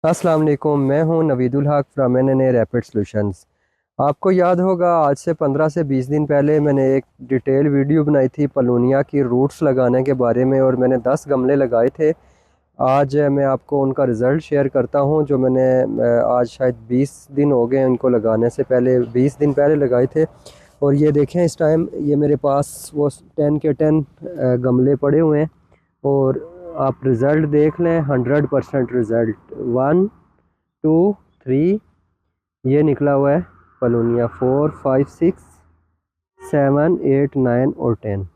अस्सलाम वालेकुम, मैं हूं नवीदुल हक फ्रॉम एन रैपिड सॉल्यूशंस। आपको याद होगा आज से 15 से 20 दिन पहले मैंने एक डिटेल वीडियो बनाई थी पलोनिया की रूट्स लगाने के बारे में और मैंने 10 गमले लगाए थे। आज मैं आपको उनका रिज़ल्ट शेयर करता हूं जो मैंने आज शायद 20 दिन हो गए उनको लगाने से पहले, 20 दिन पहले लगाए थे। और ये देखें इस टाइम ये मेरे पास वो 10 के 10 गमले पड़े हुए हैं और आप रिज़ल्ट देख लें। 100% रिज़ल्ट 1 2 3 ये निकला हुआ है। पलोनिया 4 5 6 7 8 9 और 10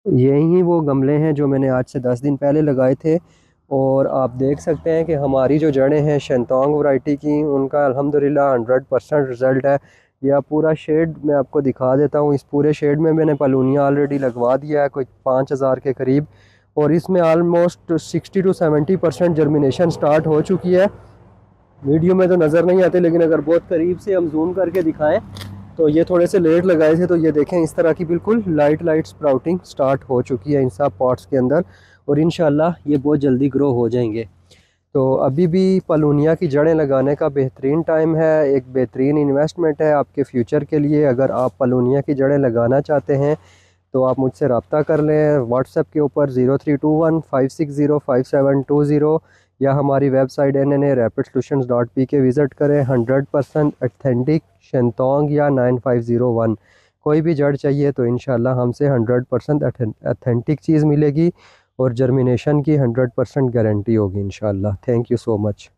यही वो गमले हैं जो मैंने आज से 10 दिन पहले लगाए थे। और आप देख सकते हैं कि हमारी जो जड़ें हैं शेंतोंग वैरायटी की, उनका अल्हम्दुलिल्लाह 100% रिज़ल्ट है। यह पूरा शेड मैं आपको दिखा देता हूँ। इस पूरे शेड में मैंने पलोनिया ऑलरेडी लगवा दिया है कोई 5000 के करीब, और इसमें आलमोस्ट 60 to 70% जर्मिनेशन स्टार्ट हो चुकी है। वीडियो में तो नज़र नहीं आते, लेकिन अगर बहुत करीब से हम जूम करके दिखाएं तो ये थोड़े से लेट लगाए थे, तो ये देखें इस तरह की बिल्कुल लाइट स्प्राउटिंग स्टार्ट हो चुकी है इन सब पॉट्स के अंदर, और इंशाल्लाह ये बहुत जल्दी ग्रो हो जाएंगे। तो अभी भी पलोनिया की जड़ें लगाने का बेहतरीन टाइम है, एक बेहतरीन इन्वेस्टमेंट है आपके फ्यूचर के लिए। अगर आप पलोनिया की जड़ें लगाना चाहते हैं तो आप मुझसे रब्ता कर लें व्हाट्सएप के ऊपर 0321 560 5720, या हमारी वेबसाइट NNA-RapidSolutions.pk विज़िट करें। 100% अथेंटिक शेंतोंग या 9501 कोई भी जड़ चाहिए तो इंशाल्लाह हमसे 100% अथेंटिक चीज़ मिलेगी और जर्मिनेशन की 100% गारंटी होगी इंशाल्लाह। Thank you so much.